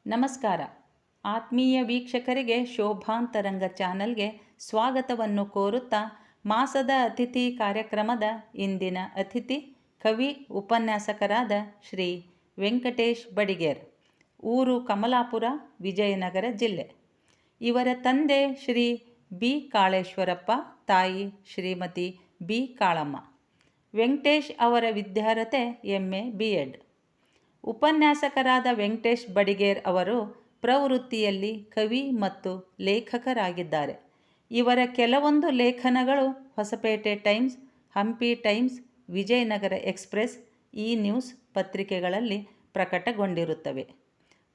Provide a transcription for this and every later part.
ನಮಸ್ಕಾರ. ಆತ್ಮೀಯ ವೀಕ್ಷಕರಿಗೆ ಶೋಭಾಂತರಂಗ ಚಾನಲ್ಗೆ ಸ್ವಾಗತವನ್ನು ಕೋರುತ್ತಾ, ಮಾಸದ ಅತಿಥಿ ಕಾರ್ಯಕ್ರಮದ ಇಂದಿನ ಅತಿಥಿ ಕವಿ ಉಪನ್ಯಾಸಕರಾದ ಶ್ರೀ ವೆಂಕಟೇಶ್ ಬಡಿಗೇರ್, ಊರು ಕಮಲಾಪುರ, ವಿಜಯನಗರ ಜಿಲ್ಲೆ. ಇವರ ತಂದೆ ಶ್ರೀ ಬಿ ಕಾಳೇಶ್ವರಪ್ಪ, ತಾಯಿ ಶ್ರೀಮತಿ ಬಿ ಕಾಳಮ್ಮ. ವೆಂಕಟೇಶ್ ಅವರ ವಿದ್ಯಾರ್ಹತೆ MA B.Ed. ಉಪನ್ಯಾಸಕರಾದ ವೆಂಕಟೇಶ್ ಬಡಿಗೇರ್ ಅವರು ಪ್ರವೃತ್ತಿಯಲ್ಲಿ ಕವಿ ಮತ್ತು ಲೇಖಕರಾಗಿದ್ದಾರೆ. ಇವರ ಕೆಲವೊಂದು ಲೇಖನಗಳು Hosapete Times, Hampi Times, Vijayanagara Express, news ಪತ್ರಿಕೆಗಳಲ್ಲಿ ಪ್ರಕಟಗೊಂಡಿರುತ್ತವೆ.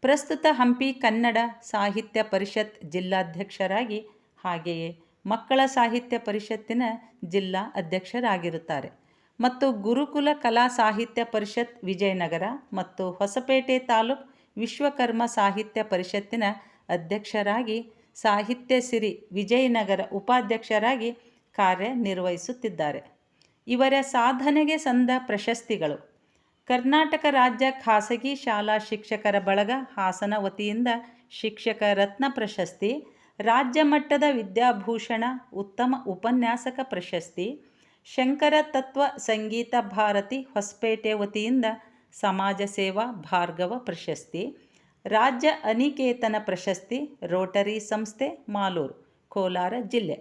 ಪ್ರಸ್ತುತ ಹಂಪಿ ಕನ್ನಡ ಸಾಹಿತ್ಯ ಪರಿಷತ್ ಜಿಲ್ಲಾಧ್ಯಕ್ಷರಾಗಿ, ಹಾಗೆಯೇ ಮಕ್ಕಳ ಸಾಹಿತ್ಯ ಪರಿಷತ್ತಿನ ಜಿಲ್ಲಾ ಅಧ್ಯಕ್ಷರಾಗಿರುತ್ತಾರೆ ಮತ್ತು ಗುರುಕುಲ ಕಲಾ ಸಾಹಿತ್ಯ ಪರಿಷತ್ ವಿಜಯನಗರ ಮತ್ತು ಹೊಸಪೇಟೆ ತಾಲೂಕು ವಿಶ್ವಕರ್ಮ ಸಾಹಿತ್ಯ ಪರಿಷತ್ತಿನ ಅಧ್ಯಕ್ಷರಾಗಿ, ಸಾಹಿತ್ಯ ಸಿರಿ ವಿಜಯನಗರ ಉಪಾಧ್ಯಕ್ಷರಾಗಿ ಕಾರ್ಯನಿರ್ವಹಿಸುತ್ತಿದ್ದಾರೆ. ಇವರ ಸಾಧನೆಗೆ ಸಂದ ಪ್ರಶಸ್ತಿಗಳು: ಕರ್ನಾಟಕ ರಾಜ್ಯ ಖಾಸಗಿ ಶಾಲಾ ಶಿಕ್ಷಕರ ಬಳಗ ಹಾಸನ ವತಿಯಿಂದ ಶಿಕ್ಷಕ ರತ್ನ ಪ್ರಶಸ್ತಿ, ರಾಜ್ಯ ಮಟ್ಟದ ವಿದ್ಯಾಭೂಷಣ ಉತ್ತಮ ಉಪನ್ಯಾಸಕ ಪ್ರಶಸ್ತಿ, ಶಂಕರ ತತ್ವ ಸಂಗೀತ ಭಾರತಿ ಹೊಸಪೇಟೆ ವತಿಯಿಂದ ಸಮಾಜ ಸೇವಾ ಭಾರ್ಗವ ಪ್ರಶಸ್ತಿ, ರಾಜ್ಯ ಅನಿಕೇತನ ಪ್ರಶಸ್ತಿ, ರೋಟರಿ ಸಂಸ್ಥೆ ಮಾಲೂರು, ಕೋಲಾರ ಜಿಲ್ಲೆ,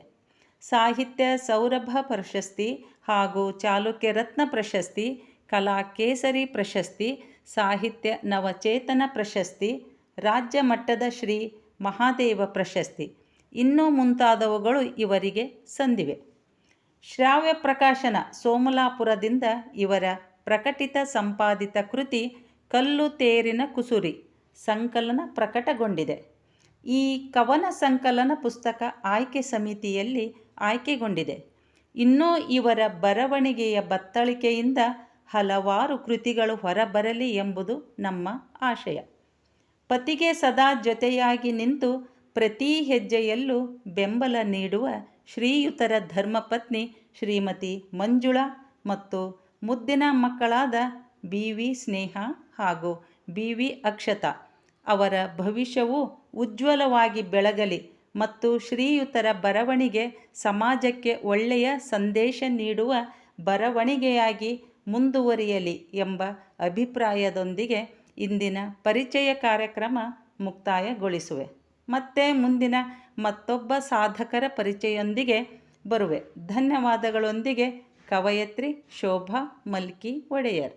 ಸಾಹಿತ್ಯ ಸೌರಭ ಪ್ರಶಸ್ತಿ ಹಾಗೂ ಚಾಲುಕ್ಯ ರತ್ನ ಪ್ರಶಸ್ತಿ, ಕಲಾ ಕೇಸರಿ ಪ್ರಶಸ್ತಿ, ಸಾಹಿತ್ಯ ನವಚೇತನ ಪ್ರಶಸ್ತಿ, ರಾಜ್ಯ ಮಟ್ಟದ ಶ್ರೀ ಮಹಾದೇವ ಪ್ರಶಸ್ತಿ ಇನ್ನೂ ಮುಂತಾದವುಗಳು ಇವರಿಗೆ ಸಂದಿವೆ. ಶ್ರಾವ್ಯ ಪ್ರಕಾಶನ ಸೋಮಲಾಪುರದಿಂದ ಇವರ ಪ್ರಕಟಿತ ಸಂಪಾದಿತ ಕೃತಿ ಕಲ್ಲು ತೇರಿನ ಕುಸುರಿ ಸಂಕಲನ ಪ್ರಕಟಗೊಂಡಿದೆ. ಈ ಕವನ ಸಂಕಲನ ಪುಸ್ತಕ ಆಯ್ಕೆ ಸಮಿತಿಯಲ್ಲಿ ಆಯ್ಕೆಗೊಂಡಿದೆ. ಇನ್ನೂ ಇವರ ಬರವಣಿಗೆಯ ಬತ್ತಳಿಕೆಯಿಂದ ಹಲವಾರು ಕೃತಿಗಳು ಹೊರಬರಲಿ ಎಂಬುದು ನಮ್ಮ ಆಶಯ. ಪತಿಗೆ ಸದಾ ಜೊತೆಯಾಗಿ ನಿಂತು ಪ್ರತಿ ಹೆಜ್ಜೆಯಲ್ಲೂ ಬೆಂಬಲ ನೀಡುವ ಶ್ರೀಯುತರ ಧರ್ಮಪತ್ನಿ ಶ್ರೀಮತಿ ಮಂಜುಳಾ ಮತ್ತು ಮುದ್ದಿನ ಮಕ್ಕಳಾದ BV ಸ್ನೇಹ ಹಾಗೂ BV ಅಕ್ಷತಾ ಅವರ ಭವಿಷ್ಯವು ಉಜ್ವಲವಾಗಿ ಬೆಳಗಲಿ ಮತ್ತು ಶ್ರೀಯುತರ ಬರವಣಿಗೆ ಸಮಾಜಕ್ಕೆ ಒಳ್ಳೆಯ ಸಂದೇಶ ನೀಡುವ ಬರವಣಿಗೆಯಾಗಿ ಮುಂದುವರಿಯಲಿ ಎಂಬ ಅಭಿಪ್ರಾಯದೊಂದಿಗೆ ಇಂದಿನ ಪರಿಚಯ ಕಾರ್ಯಕ್ರಮ ಮುಕ್ತಾಯಗೊಳಿಸುವೆ. ಮತ್ತೆ ಮುಂದಿನ ಮತ್ತೊಬ್ಬ ಸಾಧಕರ ಪರಿಚಯದೊಂದಿಗೆ ಬರುವೆ. ಧನ್ಯವಾದಗಳೊಂದಿಗೆ ಕವಯತ್ರಿ ಶೋಭಾ ಮಲ್ಕಿ ಒಡೆಯರ್.